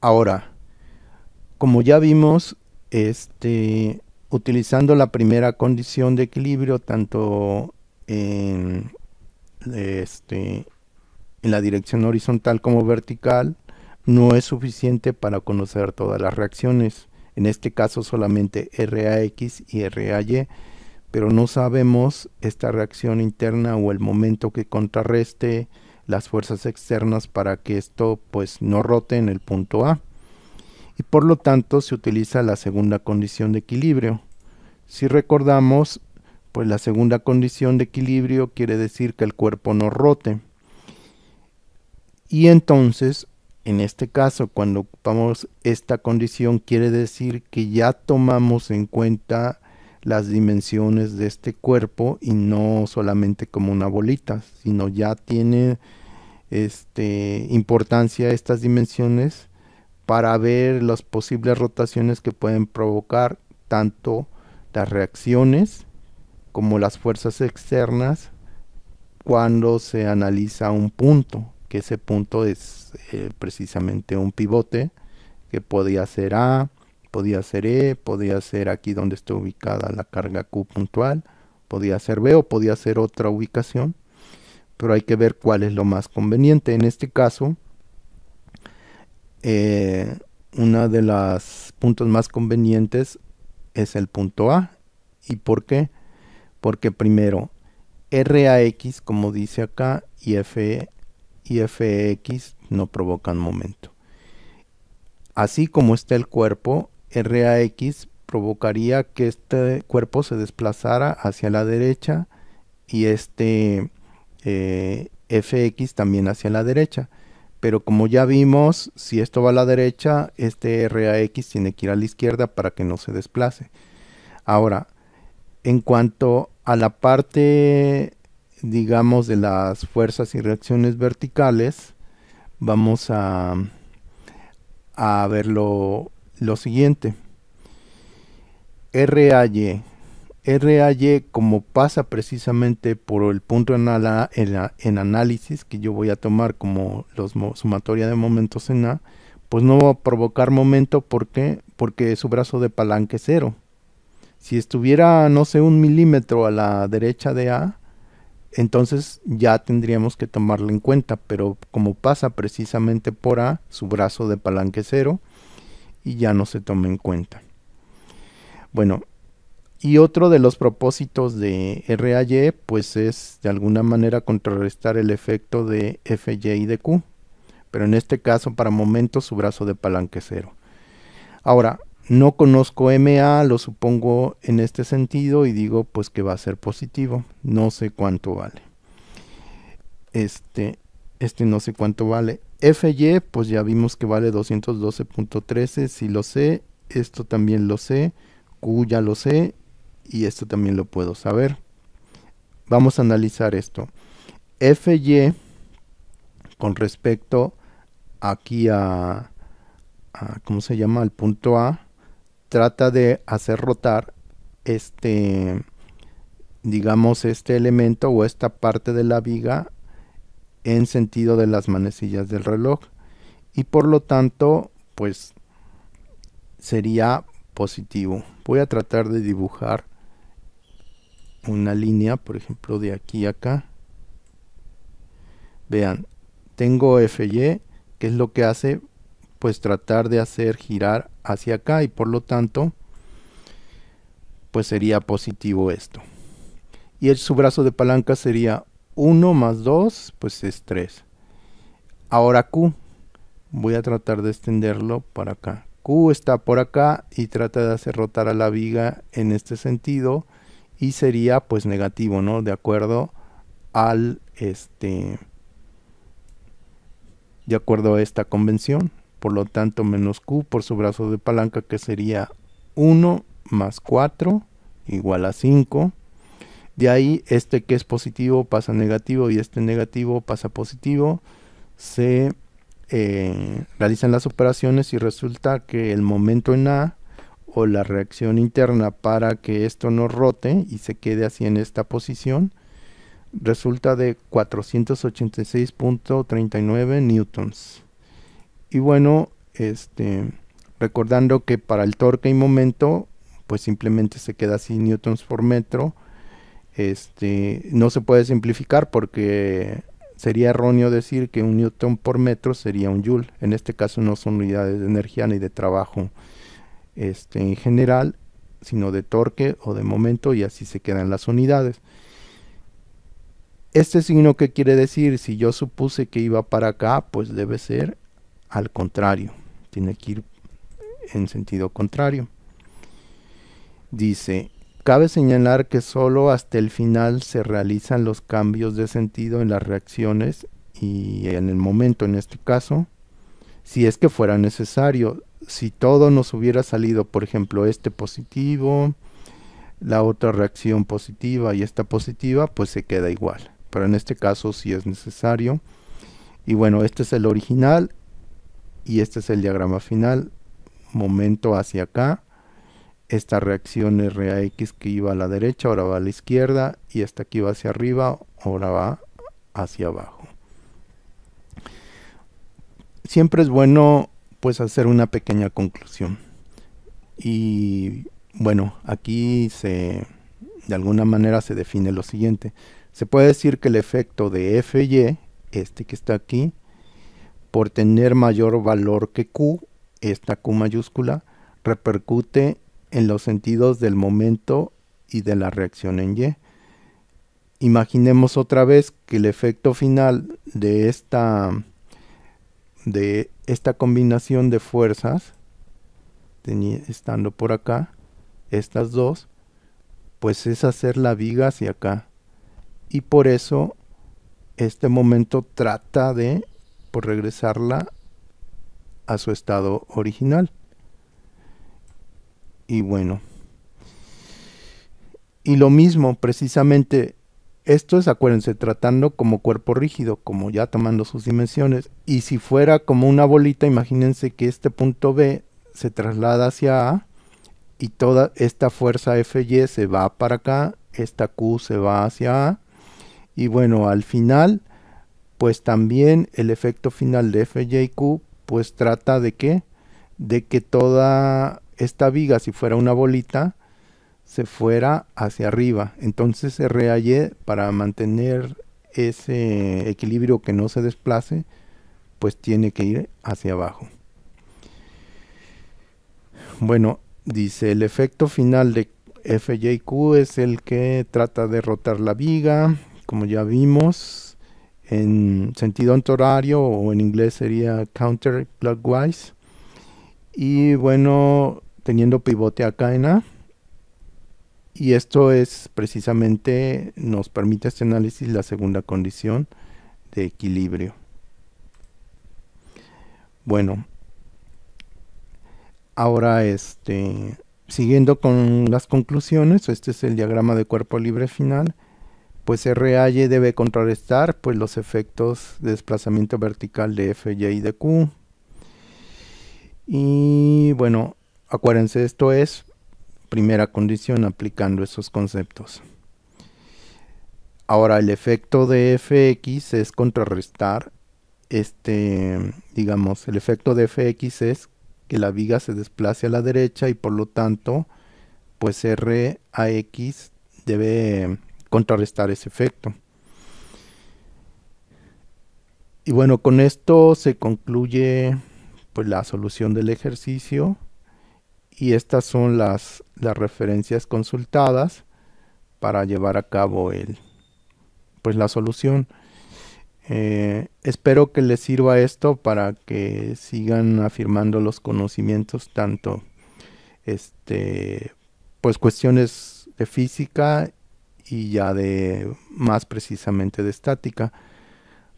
Ahora, como ya vimos, utilizando la primera condición de equilibrio, tanto en, este, en la dirección horizontal como vertical, no es suficiente para conocer todas las reacciones. En este caso solamente RAX y RAY, pero no sabemos esta reacción interna o el momento que contrarreste las fuerzas externas para que esto pues no rote en el punto A. Y por lo tanto se utiliza la segunda condición de equilibrio. Si recordamos, pues la segunda condición de equilibrio quiere decir que el cuerpo no rote. Y entonces, en este caso, cuando ocupamos esta condición, quiere decir que ya tomamos en cuenta las dimensiones de este cuerpo y no solamente como una bolita, sino ya tiene importancia estas dimensiones para ver las posibles rotaciones que pueden provocar tanto las reacciones como las fuerzas externas cuando se analiza un punto, que ese punto es precisamente un pivote que podía ser A, podía ser E, podía ser aquí donde está ubicada la carga Q puntual, podía ser B o podía ser otra ubicación, pero hay que ver cuál es lo más conveniente. En este caso, uno de los puntos más convenientes es el punto A. ¿Y por qué? Porque primero, RAX, como dice acá, y FX no provocan momento. Así como está el cuerpo, RAX provocaría que este cuerpo se desplazara hacia la derecha y FX también hacia la derecha. Pero como ya vimos, si esto va a la derecha, este RAX tiene que ir a la izquierda para que no se desplace. Ahora, en cuanto a la parte, digamos, de las fuerzas y reacciones verticales, vamos a ver lo siguiente. RAY, como pasa precisamente por el punto en análisis que yo voy a tomar como sumatoria de momentos en A, pues no va a provocar momento. ¿Por qué? Porque su brazo de palanca es 0. Si estuviera, no sé, 1 milímetro a la derecha de A, entonces ya tendríamos que tomarlo en cuenta, pero como pasa precisamente por A, su brazo de palanca es 0 y ya no se toma en cuenta. Bueno, y otro de los propósitos de RAY pues es de alguna manera contrarrestar el efecto de FY y de Q, pero en este caso para momentos su brazo de palanca es 0. Ahora, no conozco MA, lo supongo en este sentido y digo pues que va a ser positivo. No sé cuánto vale. No sé cuánto vale. FY pues ya vimos que vale 212.13. Si lo sé, esto también lo sé. Q ya lo sé y esto también lo puedo saber. Vamos a analizar esto. FY con respecto aquí ¿cómo se llama? Al punto A, trata de hacer rotar digamos, este elemento o esta parte de la viga en sentido de las manecillas del reloj. Y por lo tanto, pues sería positivo. Voy a tratar de dibujar una línea, por ejemplo, de aquí a acá. Vean, tengo FY, que es lo que hace, pues tratar de hacer girar hacia acá y por lo tanto, pues sería positivo esto. Y su brazo de palanca sería 1 más 2, pues es 3. Ahora Q, voy a tratar de extenderlo para acá. Q está por acá y trata de hacer rotar a la viga en este sentido y sería pues negativo, ¿no? De acuerdo al de acuerdo a esta convención. Por lo tanto, menos Q por su brazo de palanca, que sería 1 más 4 igual a 5. De ahí este que es positivo pasa a negativo y este negativo pasa a positivo. Se realizan las operaciones y resulta que el momento en A o la reacción interna para que esto no rote y se quede así en esta posición resulta de 486.39 newtons. Y bueno, recordando que para el torque y momento pues simplemente se queda así newtons por metro. No se puede simplificar porque sería erróneo decir que un newton por metro sería un joule. En este caso no son unidades de energía ni de trabajo en general, sino de torque o de momento, y así se quedan las unidades. Este signo, ¿qué quiere decir? Si yo supuse que iba para acá, pues debe ser al contrario. Tiene que ir en sentido contrario. Dice, cabe señalar que solo hasta el final se realizan los cambios de sentido en las reacciones y en el momento, en este caso, si es que fuera necesario. Si todo nos hubiera salido, por ejemplo, este positivo, la otra reacción positiva y esta positiva, pues se queda igual. Pero en este caso sí es necesario. Y bueno, este es el original y este es el diagrama final. Momento hacia acá. Esta reacción RAX que iba a la derecha, ahora va a la izquierda, y esta que iba hacia arriba, ahora va hacia abajo. Siempre es bueno pues hacer una pequeña conclusión. Y bueno, aquí de alguna manera se define lo siguiente. Se puede decir que el efecto de Fy, este que está aquí, por tener mayor valor que Q, esta Q mayúscula, repercute en los sentidos del momento y de la reacción en Y. Imaginemos otra vez que el efecto final de esta combinación de fuerzas, estando por acá, estas dos, pues es hacer la viga hacia acá. Y por eso este momento trata de regresarla a su estado original. Y bueno, y lo mismo precisamente, esto es, acuérdense, tratando como cuerpo rígido, como ya tomando sus dimensiones. Y si fuera como una bolita, imagínense que este punto B se traslada hacia A y toda esta fuerza Fy se va para acá, esta Q se va hacia A. Y bueno, al final, pues también el efecto final de Fy-Q, pues trata de ¿qué? De que toda esta viga, si fuera una bolita, se fuera hacia arriba. Entonces RAY, para mantener ese equilibrio que no se desplace, pues tiene que ir hacia abajo. Bueno, dice, el efecto final de Fy-Q es el que trata de rotar la viga, como ya vimos, en sentido antihorario, o en inglés sería counterclockwise. Y bueno, teniendo pivote acá en A. Y esto es precisamente, nos permite este análisis, la segunda condición de equilibrio. Bueno, ahora siguiendo con las conclusiones, este es el diagrama de cuerpo libre final. Pues RAY debe contrarrestar pues los efectos de desplazamiento vertical de Fy y de Q. Y bueno, acuérdense, esto es primera condición aplicando esos conceptos. Ahora el efecto de Fx es contrarrestar digamos, el efecto de Fx es que la viga se desplace a la derecha y por lo tanto pues RAX debe contrarrestar ese efecto. Y bueno, con esto se concluye pues la solución del ejercicio, y estas son las referencias consultadas para llevar a cabo pues la solución. Espero que les sirva esto para que sigan afirmando los conocimientos, tanto pues cuestiones de física y ya de más precisamente de estática.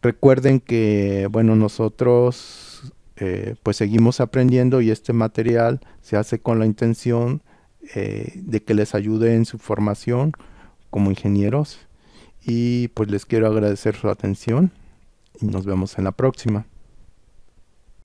Recuerden que bueno, nosotros pues seguimos aprendiendo, y este material se hace con la intención de que les ayude en su formación como ingenieros. Y pues les quiero agradecer su atención y nos vemos en la próxima.